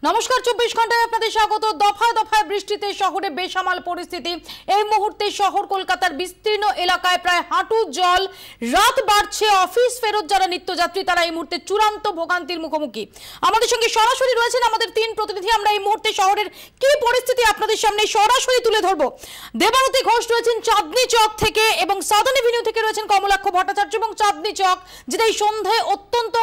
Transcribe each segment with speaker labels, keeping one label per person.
Speaker 1: নমস্কার, 24 ঘন্টায় আপনাদের স্বাগত। দফায় দফায় বৃষ্টিতে শহরে বেসামাল পরিস্থিতি। এই মুহূর্তে শহর কলকাতার বিস্তীর্ণ এলাকায় প্রায় হাঁটু জল। রাত বাড়ছে, অফিস ফেরত যারা নিত্যযাত্রী তারা এই মুহূর্তে চূড়ান্ত ভোগান্তির মুখোমুখি। আমাদের সঙ্গে সরাসরি রয়েছেন আমাদের 3 প্রতিনিধি। আমরা এই মুহূর্তে শহরের কি পরিস্থিতি আপনাদের সামনে সরাসরি তুলে ধরবো। দেবারতী ঘোষ রয়েছেন চাঁদনি চক থেকে এবং সাধারণ এভিনিউ থেকে রয়েছেন কমলাক্ষ ভট্টাচার্য। এবং চাঁদনি চক যেটা এই সন্ধ্যায় অত্যন্ত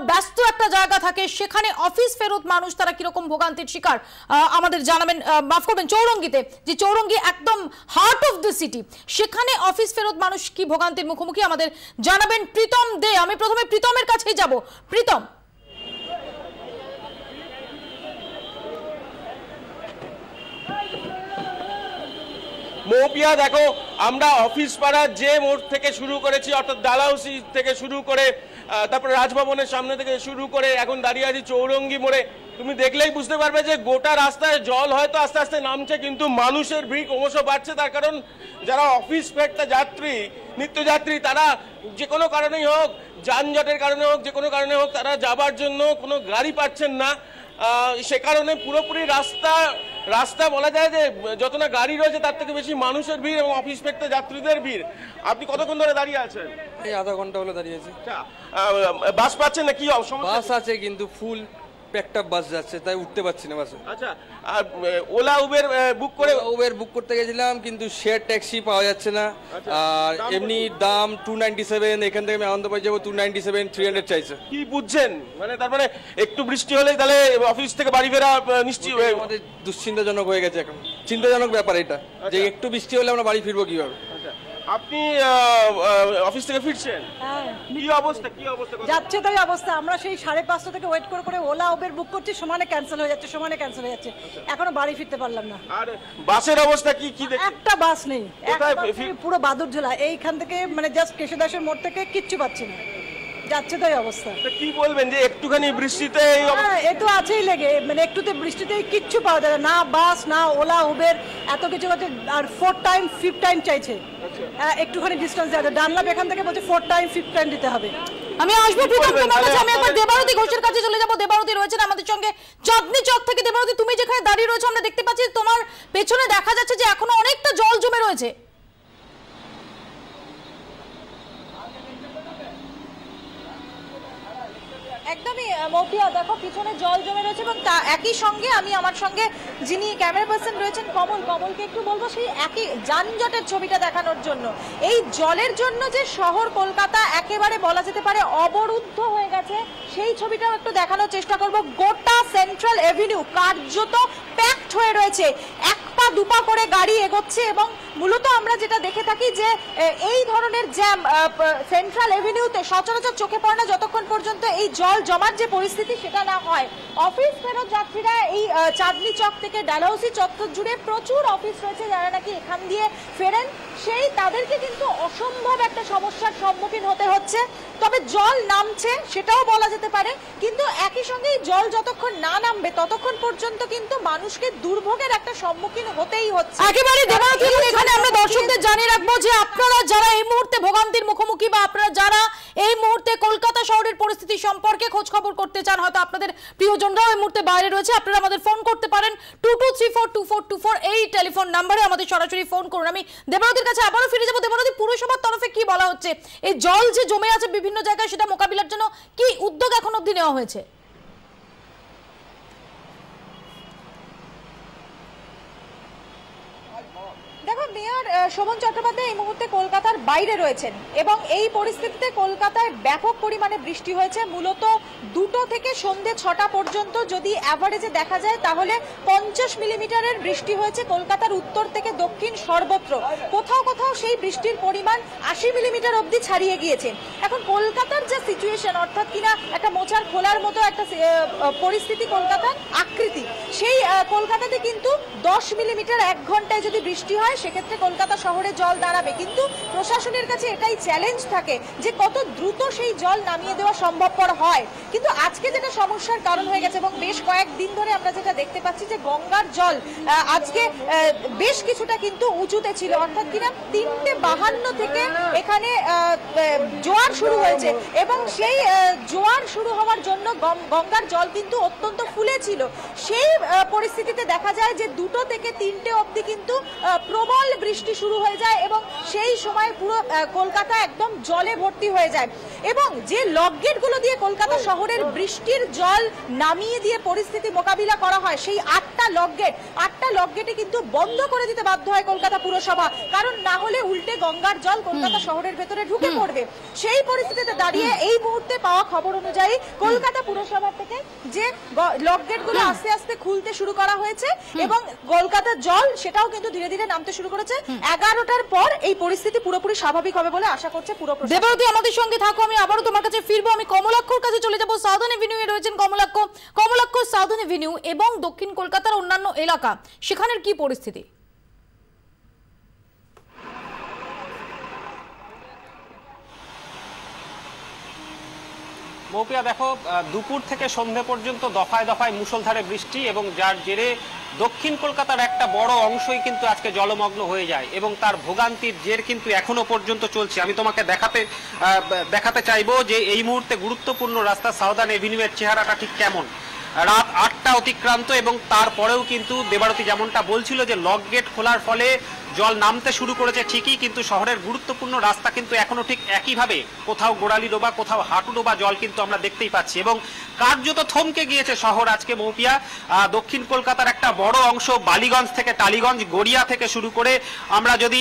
Speaker 1: ব্যস্ত একটা জায়গা থাকে, সেখানে অফিস ফেরত মানুষ তারা কিরকম ভোগান্তির শিকার আমাদের জানাবেন। মাফ করবেন, চৌরঙ্গিতে, যে চৌরঙ্গি একদম হার্ট অফ দ্য সিটি, সেখানে অফিস ফেরত মানুষ কি ভোগান্তির মুখোমুখি আমাদের জানাবেন প্রীতম দে। আমি প্রথমে প্রীতমের কাছেই যাব। প্রীতম,
Speaker 2: মৌপিয়া দেখো, আমরা অফিস পাড়ার যে মোড় থেকে শুরু করেছি, অর্থাৎ ডালহাউসি থেকে শুরু করে তারপরে রাজভবনের সামনে থেকে শুরু করে এখন দাঁড়িয়ে আছি চৌরঙ্গি মোড়ে। তুমি দেখলেই বুঝতে পারবে যে গোটা রাস্তায় জল হয়তো আস্তে আস্তে নামছে, কিন্তু মানুষের ভিড় ক্রমশ বাড়ছে। তার কারণ যারা অফিস ফেরত যাত্রী, নিত্যযাত্রী, তারা যে কোনো কারণেই হোক, যানজটের কারণে হোক, যে কোনো কারণে হোক, তারা যাবার জন্য কোনো গাড়ি পাচ্ছেন না। সে কারণে পুরোপুরি রাস্তা বলা যায় যে যত না গাড়ি রয়েছে তার থেকে বেশি মানুষের ভিড় এবং অফিস ফেরত যাত্রীদের ভিড়। আপনি কতক্ষণ ধরে দাঁড়িয়ে আছেন?
Speaker 3: এই আধা ঘন্টা হলো দাঁড়িয়ে আছি।
Speaker 2: বাস পাচ্ছেন না? কি
Speaker 3: বাস আছে কিন্তু ফুল প্যাকড আপ বাস যাচ্ছে, তাই উঠতে পারছি না বাসে।
Speaker 2: আচ্ছা, আর ওলা উবের বুক
Speaker 3: করতে গেছিলাম কিন্তু শেয়ার ট্যাক্সি পাওয়া যাচ্ছে না। আর এমনি দাম 297, এখান থেকে আমি আনন্দবাজার যাবো 297, 300 চাইছে।
Speaker 2: কি বুঝছেন? মানে তার মানে একটু বৃষ্টি হলেই তাহলে অফিস থেকে বাড়ি ফেরা নিশ্চিত
Speaker 3: আমাদের দুশ্চিন্তাজনক হয়ে গেছে এখন, চিন্তাজনক ব্যাপার এটা যে একটু বৃষ্টি হলে আমরা বাড়ি ফিরবো কিভাবে।
Speaker 2: আপনি অফিস থেকে ফিরছেন, কি অবস্থা?
Speaker 4: যাচ্ছে তাই অবস্থা। আমরা সেই 5:30 থেকে ওয়েট করে ওলা উবের বুক করছি, সমানে ক্যান্সেল হয়ে যাচ্ছে, এখনো বাড়ি ফিরতে পারলাম না।
Speaker 2: আর বাসের অবস্থা কি দেখছেন?
Speaker 4: একটা বাস নেই, পুরো বাদুরঝোলা। এইখান থেকে মানে জাস্ট কেশদাসের মোড় থেকে কিচ্ছু পাচ্ছি না, যাচ্ছে তাই অবস্থা।
Speaker 2: কি বলবেন যে একটুখানি বৃষ্টিতে
Speaker 4: এ তো আছেই লেগে, মানে একটুতে বৃষ্টিতে কিচ্ছু পাওয়া যায় না, বাস না ওলা উবের, এত কিছু হচ্ছে। আর 4 টাইম 5 টাইম চাইছে, একটুখানি ডিস্টেন্স দেওয়া যায়। ডানলাপ এখান থেকে বলছে 4 টাইম 5 টাইম দিতে হবে।
Speaker 1: আমি আসবো প্রীতম তোমার কাছে। আমি একবার দেবারতী ঘোষের কাছে চলে যাব। দেবারতী রয়েছেন আমাদের সঙ্গে চাঁদনি চক থেকে। দেবারতী, তুমি যেখানে দাঁড়িয়ে রয়েছো আমরা দেখতে পাচ্ছি তোমার পেছনে দেখা যাচ্ছে যে এখনো অনেকটা জল জমে রয়েছে।
Speaker 5: একদমই মৌপিয়া, দেখো পিছনে জল জমে রয়েছে এবং তা একই সঙ্গে আমি আমার সঙ্গে যিনি ক্যামেরা পার্সন রয়েছেন কমলকে একটু বলবো সেই একই যানজটের ছবিটা দেখানোর জন্য। এই জলের জন্য যে শহর কলকাতা একেবারে বলা যেতে পারে অবরুদ্ধ হয়ে গেছে, সেই ছবিটাও একটু দেখানোর চেষ্টা করব। গোটা সেন্ট্রাল এভিনিউ কার্যত প্যাকড হয়ে রয়েছে, 1 পা 2 পা করে গাড়ি এগোচ্ছে। এবং মূলত আমরা যেটা দেখে থাকি যে এই ধরনের জ্যাম সেন্ট্রাল এভিনিউতে সচরাচর চোখে পড়ে না যতক্ষণ পর্যন্ত এই জল জমার যে পরিস্থিতি সেটা না হয়। অফিস ফেরত যাত্রীরা এই চাঁদনি চক থেকে ডালহাউসি চত্বর জুড়ে প্রচুর অফিস রয়েছে যারা নাকি এখান দিয়ে ফেরেন, সেই তাদেরকে কিন্তু অসম্ভব একটা সমস্যার সম্মুখীন হতে হচ্ছে। তবে জল নামছে সেটাও বলা যেতে পারে, কিন্তু একই সঙ্গে জল যতক্ষণ না নামবে ততক্ষণ পর্যন্ত কিন্তু মানুষকে দুর্ভোগের একটা সম্মুখীন হতেই হচ্ছে।
Speaker 1: একেবারে দেবারতী, এখানে আমরা দর্শকদের জানিয়ে রাখবো যে আপনারা যারা এই মুহূর্তে ভোগান্তির মুখোমুখি বা আপনারা যারা এই মুহূর্তে কলকাতা শহরের পরিস্থিতি সম্পর্কে খোঁজ খবর করতে চান, হয়তো আপনাদের প্রিয়জনরাও এই মুহূর্তে বাইরে রয়েছে, আপনারা আমাদের ফোন করতে পারেন 22342424 এই টেলিফোন নাম্বারে আমাদের সরাসরি ফোন করুন। আমি দেবারতীর কাছে আবারও ফিরে যাবো। দেবারতী, পুরসভার তরফে কি বলা হচ্ছে? এই জল যে জমে আছে বিভিন্ন জায়গায়, সেটা মোকাবিলার জন্য কি উদ্যোগ এখন অবধি নেওয়া হয়েছে?
Speaker 5: দেখো, মেয়র শোভন চট্টোপাধ্যায় এই মুহূর্তে কলকাতার বাইরে রয়েছেন এবং এই পরিস্থিতিতে কলকাতায় ব্যাপক পরিমাণে বৃষ্টি হয়েছে। মূলত 2টো থেকে সন্ধ্যে 6টা পর্যন্ত যদি অ্যাভারেজে দেখা যায় তাহলে 50 মিলিমিটারের বৃষ্টি হয়েছে কলকাতার উত্তর থেকে দক্ষিণ সর্বত্র। কোথাও কোথাও সেই বৃষ্টির পরিমাণ 80 মিলিমিটার অবধি ছাড়িয়ে গিয়েছে। এখন কলকাতার যে সিচুয়েশন, অর্থাৎ কিনা একটা মোচার খোলার মতো একটা পরিস্থিতি কলকাতার আকৃতি, সেই কলকাতাতে কিন্তু 10 মিলিমিটার 1 ঘন্টায় যদি বৃষ্টি হয় সেক্ষেত্রে কলকাতা শহরে জল দাঁড়াবে, কিন্তু প্রশাসনের কাছে এটাই চ্যালেঞ্জ থাকে যে কত দ্রুত সেই জল নামিয়ে দেওয়া সম্ভবপর হয়। কিন্তু আজকে যেটা সমস্যার কারণ হয়ে গেছে এবং বেশ কয়েকদিন ধরে আমরা যেটা দেখতে পাচ্ছি যে গঙ্গার জল আজকে বেশ কিছুটা কিন্তু উঁচুতে ছিল, অর্থাৎ কিনা 3:52 থেকে এখানে জোয়ার শুরু হয়েছে এবং সেই জোয়ার শুরু হওয়ার জন্য গঙ্গার জল কিন্তু অত্যন্ত ফুলে ছিল। সেই পরিস্থিতিতে দেখা যায় যে 2 থেকে 3টে অবধি কিন্তু প্রবল বৃষ্টি শুরু হয়ে যায় এবং সেই সময় পুরো কলকাতা একদম জলে ভর্তি হয়ে যায় এবং যে লকগেটগুলো দিয়ে কলকাতা শহরের বৃষ্টির জল নামিয়ে দিয়ে পরিস্থিতি মোকাবিলা করা হয়, সেই 8টা লকগেটে কিন্তু বন্ধ করে দিতে বাধ্য হয় কলকাতা পুরসভা, কারণ না হলে উল্টে গঙ্গার জল কলকাতা শহরের ভেতরে ঢুকে পড়বে। সেই পরিস্থিতিতে দাঁড়িয়ে এই মুহূর্তে পাওয়া খবর অনুযায়ী কলকাতা পুরসভা থেকে যে লকগেটগুলো আস্তে আস্তে খুলতে শুরু করা হয়েছে এবং কলকাতার জল সেটাও কিন্তু ধীরে ধীরে নামতে শুরু করেছে। 11টার পর এই পরিস্থিতি পুরোপুরি স্বাভাবিক হবে বলে আশা করছে পুরো প্রশাসন।
Speaker 1: দেবারতী আমাদের সঙ্গে থাকো, আমি আবারও তোমার কাছে ফিরবো। আমি কমলাক্ষর কাছে চলে যাব। সাউদার্ন এভিনিউয়ে রয়েছেন কমলাক্ষ, সাউদার্ন এভিনিউ এবং দক্ষিণ কলকাতার অন্যান্য এলাকা, সেখানের কি পরিস্থিতি?
Speaker 6: মৌপিয়া, দেখো, দুপুর থেকে সন্ধ্যে পর্যন্ত দফায় দফায় মুষলধারে বৃষ্টি এবং যার জেরে দক্ষিণ কলকাতার একটা বড় অংশই কিন্তু আজকে জলমগ্ন হয়ে যায় এবং তার ভোগান্তির জের কিন্তু এখনো পর্যন্ত চলছে। আমি তোমাকে দেখাতে চাইবো যে এই মুহূর্তে গুরুত্বপূর্ণ রাস্তা সাউদার্ন এভিনিউয়ের চেহারাটা ঠিক কেমন। রাত 8টা অতিক্রান্ত এবং তারপরেও কিন্তু দেবারতী যেমনটা বলছিল যে লক গেট খোলার ফলে জল নামতে শুরু করেছে ঠিকই, কিন্তু শহরের গুরুত্বপূর্ণ রাস্তা কিন্তু এখনো ঠিক একইভাবে কোথাও গোড়ালি ডোবা, কোথাও হাঁটু ডোবা জল কিন্তু আমরা দেখতেই পাচ্ছি এবং কার্যত থমকে গিয়েছে শহর আজকে মৌপিয়া। দক্ষিণ কলকাতার একটা বড় অংশ বালিগঞ্জ থেকে টালিগঞ্জ, গড়িয়া থেকে শুরু করে আমরা যদি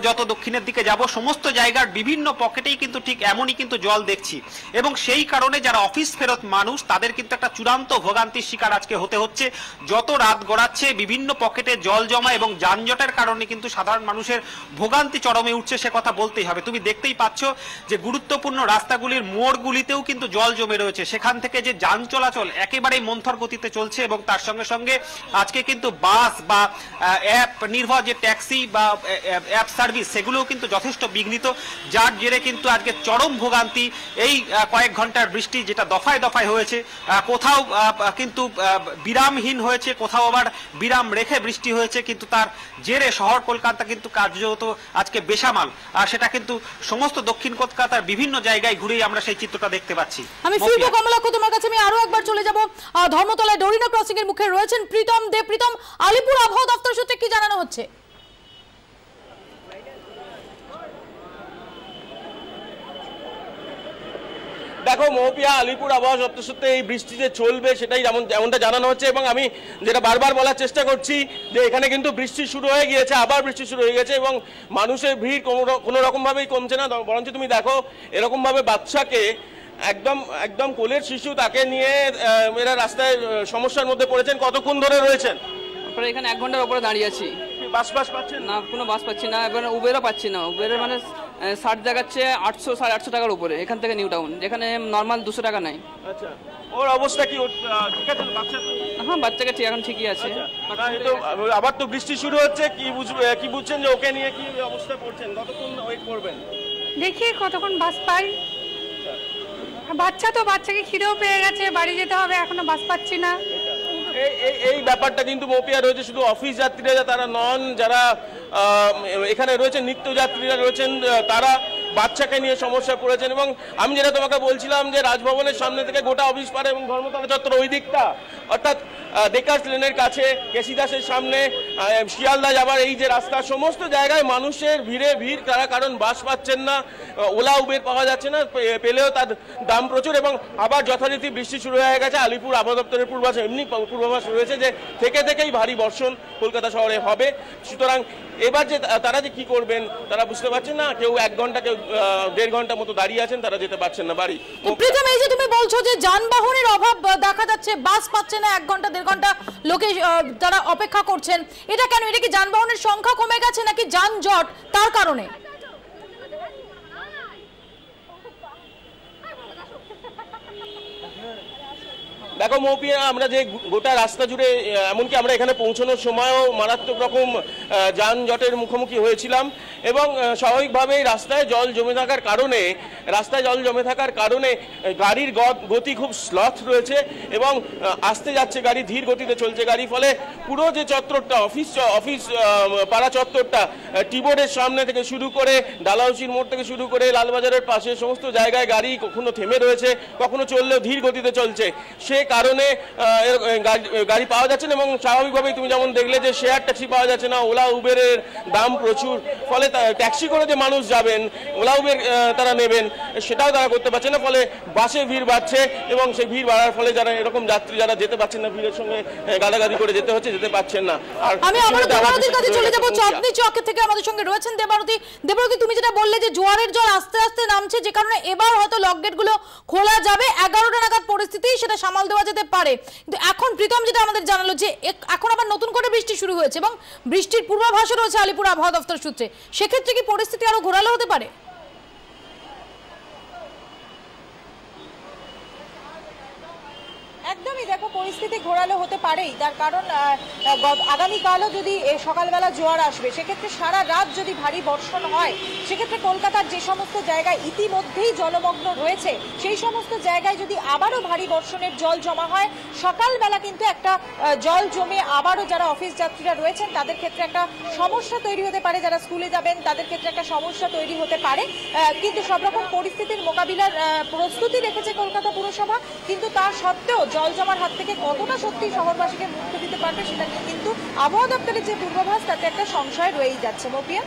Speaker 6: যত দক্ষিণের দিকে যাব সমস্ত জায়গার বিভিন্ন পকেটেই কিন্তু ঠিক এমনই কিন্তু জল দেখছি এবং সেই কারণে যারা অফিস ফেরত মানুষ তাদের কিন্তু একটা চূড়ান্ত ভোগান্তির শিকার আজকে হতে হচ্ছে। যত রাত গড়াচ্ছে বিভিন্ন পকেটে জল জমা এবং যানজটের কারণে কিন্তু সাধারণ মানুষের ভোগান্তি চরমে উঠছে, সে কথা বলতেই হবে। তুমি দেখতেই পাচ্ছ যে গুরুত্বপূর্ণ রাস্তাগুলির মোড়গুলিতেও কিন্তু জল জমে রয়েছে, সেখান থেকে যে যান চলাচল একেবারেই মন্থর গতিতে চলছে এবং তার সঙ্গে সঙ্গে আজকে কিন্তু বাস বা অ্যাপ নির্ভর যে ট্যাক্সি বা অ্যাপ সার্ভিস সেগুলোও কিন্তু যথেষ্ট বিঘ্নিত, যার জেরে কিন্তু আজকে চরম ভোগান্তি। এই কয়েক ঘন্টার বৃষ্টি যেটা দফায় দফায় হয়েছে, কোথাও কিন্তু বিরামহীন হয়েছে, কোথাও আবার বিরাম রেখে বৃষ্টি হয়েছে, কিন্তু তার জেরে শহর কলকাতা কিন্তু কার্যত আজকে বেসামাল। আর সেটা কিন্তু সমস্ত দক্ষিণ কলকাতার বিভিন্ন জায়গায় ঘুরেই আমরা সেই চিত্রটা দেখতে পাচ্ছি।
Speaker 1: আমি ফিরবো কমলাক্ষ তোমার কাছে, আমি আরো একবার চলে যাব ধর্মতলায় ডোরিনা ক্রসিং এর মুখে রয়েছেন প্রীতম দে। প্রীতম, আলিপুর আবহাওয়া দপ্তর সূত্রে কি জানানো হচ্ছে?
Speaker 2: দেখো মৌপিয়া, আলিপুর আবহাওয়া দপ্তর সূত্রে এই বৃষ্টি যে চলবে সেটাই যেমনটা জানানো হচ্ছে এবং আমি যেটা বারবার বলার চেষ্টা করছি যে এখানে কিন্তু বৃষ্টি শুরু হয়ে গিয়েছে, আবার বৃষ্টি শুরু হয়ে গেছে এবং মানুষের ভিড় কোনো রকমভাবেই কমছে না। বরঞ্চ তুমি দেখো এরকমভাবে বাচ্চাকে একদম কোলের শিশু তাকে নিয়ে এরা রাস্তায় সমস্যার মধ্যে পড়েছেন। কতক্ষণ ধরে রয়েছেন?
Speaker 7: এখানে 1 ঘন্টার উপরে দাঁড়িয়ে আছি।
Speaker 2: বাস পাচ্ছেন
Speaker 7: না? কোনো বাস পাচ্ছি না, এবার উবেরও পাচ্ছি না। উবেরের মানে 60 দেখাচ্ছে 800 850 টাকার উপরে এখান থেকে নিউ টাউন, যেখানে নর্মাল 200 টাকা নাই।
Speaker 2: আচ্ছা, ওর অবস্থা কি? ঠিক আছে বাচ্চা?
Speaker 7: হ্যাঁ, বাচ্চাকে ঠিক এখন ঠিকই আছে।
Speaker 2: আবার তো বৃষ্টি শুরু হচ্ছে, কি বুঝছেন যে ওকে নিয়ে কি অবস্থা করছেন? কতক্ষণ ওয়েট করবেন?
Speaker 8: দেখি কতক্ষণ বাস পাই। বাচ্চাকে খিদেও পেয়ে গেছে, বাড়ি যেতে হবে, এখনো বাস পাচ্ছি না।
Speaker 2: এই ব্যাপারটা কিন্তু মৌপিয়া রয়েছে শুধু অফিস যাত্রীরা তারা নন, যারা এখানে রয়েছেন নিত্যযাত্রীরা রয়েছেন তারা বাচ্চাকে নিয়ে সমস্যায় পড়েছেন। এবং আমি যেটা তোমাকে বলছিলাম যে রাজভবনের সামনে থেকে গোটা অফিস পাড়া এবং ধর্মতলা চত্বর ওই দিকটা, অর্থাৎ ডেকার্স লেনের কাছে, কেসিদাসের সামনে, শিয়ালদা যাবার এই যে রাস্তা, সমস্ত জায়গায় মানুষের ভিড়, কারণ বাস পাচ্ছেন না, ওলা উবের পাওয়া যাচ্ছে না, পেলেও তার দাম প্রচুর এবং আবার যথারীতি বৃষ্টি শুরু হয়ে গেছে। আলিপুর আবহাওয়া দপ্তরের পূর্বাভাস রয়েছে যে থেকেই ভারী বর্ষণ কলকাতা শহরে হবে। সুতরাং এবার যে তারা যে কি করবেন তারা বুঝতে পারছেন না, কেউ 1 ঘন্টা, কেউ 1.5 ঘন্টা মতো দাঁড়িয়ে আছেন, তারা যেতে পারছেন না বাড়ি।
Speaker 1: প্রীতম, এই যে তুমি বলছো যে যানবাহনের অভাব দেখা যাচ্ছে, বাস পাচ্ছে না, 1 ঘন্টা 1.5 ঘন্টা লোকে তারা অপেক্ষা করছেন, এটা কেন? এটা কি যানবাহনের সংখ্যা কমে গেছে নাকি যানজট তার কারণে?
Speaker 2: দেখো মৌপিয়া, আমরা যে গোটা রাস্তা জুড়ে এমনকি আমরা এখানে পৌঁছানোর সময়ও মারাত্মক রকম যানজটের মুখোমুখি হয়েছিলাম এবং স্বাভাবিকভাবেই রাস্তায় জল জমে থাকার কারণে গাড়ির গতি খুব স্লথ রয়েছে এবং আসতে যাচ্ছে গাড়ি, ধীর গতিতে চলছে গাড়ি, ফলে পুরো যে চত্বরটা অফিস পাড়া চত্বরটা টিবোর্ডের সামনে থেকে শুরু করে ডালাউসির মোড় থেকে শুরু করে লালবাজারের পাশে সমস্ত জায়গায় গাড়ি কখনো থেমে রয়েছে, কখনো চললেও ধীর গতিতে চলছে। সে কারণে গাড়ি পাওয়া যাচ্ছে না এবং স্বাভাবিকভাবেই তুমি যেমন দেখলে যে শেয়ার ট্যাক্সি পাওয়া যাচ্ছে না, ওলা উবেরের দাম প্রচুর, ফলে ট্যাক্সি করে যে মানুষ যাবেন, ওলা উবের তারা নেবেন, সেটাও তারা করতে পারছে না, ফলে বাসে ভিড় বাড়ছে এবং সেই ভিড় বাড়ার ফলে যারা এরকম যাত্রী যারা যেতে পারছেন না, ভিড়ের সঙ্গে গালাগালি করে যেতে পারছেন না। আর
Speaker 1: আমি আবারও দেবারতির কাছে চলে যাব। চাঁদনী চক থেকে আমাদের সঙ্গে রয়েছেন দেবারতি। তুমি যেটা বললে যে জোয়ারের জল আস্তে আস্তে নামছে, যে কারণে এবার হয়তো লক গেটগুলো খোলা যাবে, 11টা নাগাদ পরিস্থিতি সেটা সামাল দেওয়া যেতে পারে, কিন্তু এখন প্রীতম যেটা আমাদের জানালো যে এখন আবার নতুন করে বৃষ্টি শুরু হয়েছে এবং বৃষ্টির পূর্বাভাসও রয়েছে আলিপুর আবহাওয়া দপ্তর সূত্রে, সেক্ষেত্রে কি পরিস্থিতি আরো ঘোরালো হতে পারে?
Speaker 5: একদমই, দেখো পরিস্থিতি ঘোরালো হতে পারেই, তার কারণ আগামীকালও যদি সকালবেলা জোয়ার আসবে, সেক্ষেত্রে সারা রাত যদি ভারী বর্ষণ হয়, সেক্ষেত্রে কলকাতার যে সমস্ত জায়গায় ইতিমধ্যেই জলমগ্ন রয়েছে সেই সমস্ত জায়গায় যদি আবারও ভারী বর্ষণের জল জমা হয়, সকালবেলা কিন্তু একটা জল জমে আবারও যারা অফিস যাত্রীরা রয়েছেন তাদের ক্ষেত্রে একটা সমস্যা তৈরি হতে পারে, যারা স্কুলে যাবেন তাদের ক্ষেত্রে একটা সমস্যা তৈরি হতে পারে। কিন্তু সব রকম পরিস্থিতির মোকাবিলার প্রস্তুতি রেখেছে কলকাতা পুরসভা, কিন্তু তা সত্ত্বেও জল জমার হাত থেকে কতটা সত্যি শহরবাসীকে মুক্তি দিতে পারবে সেটা নিয়ে কিন্তু আবহাওয়া দপ্তরের যে পূর্বাভাস তাতে একটা সংশয় রয়েই যাচ্ছে। মৌপিয়া।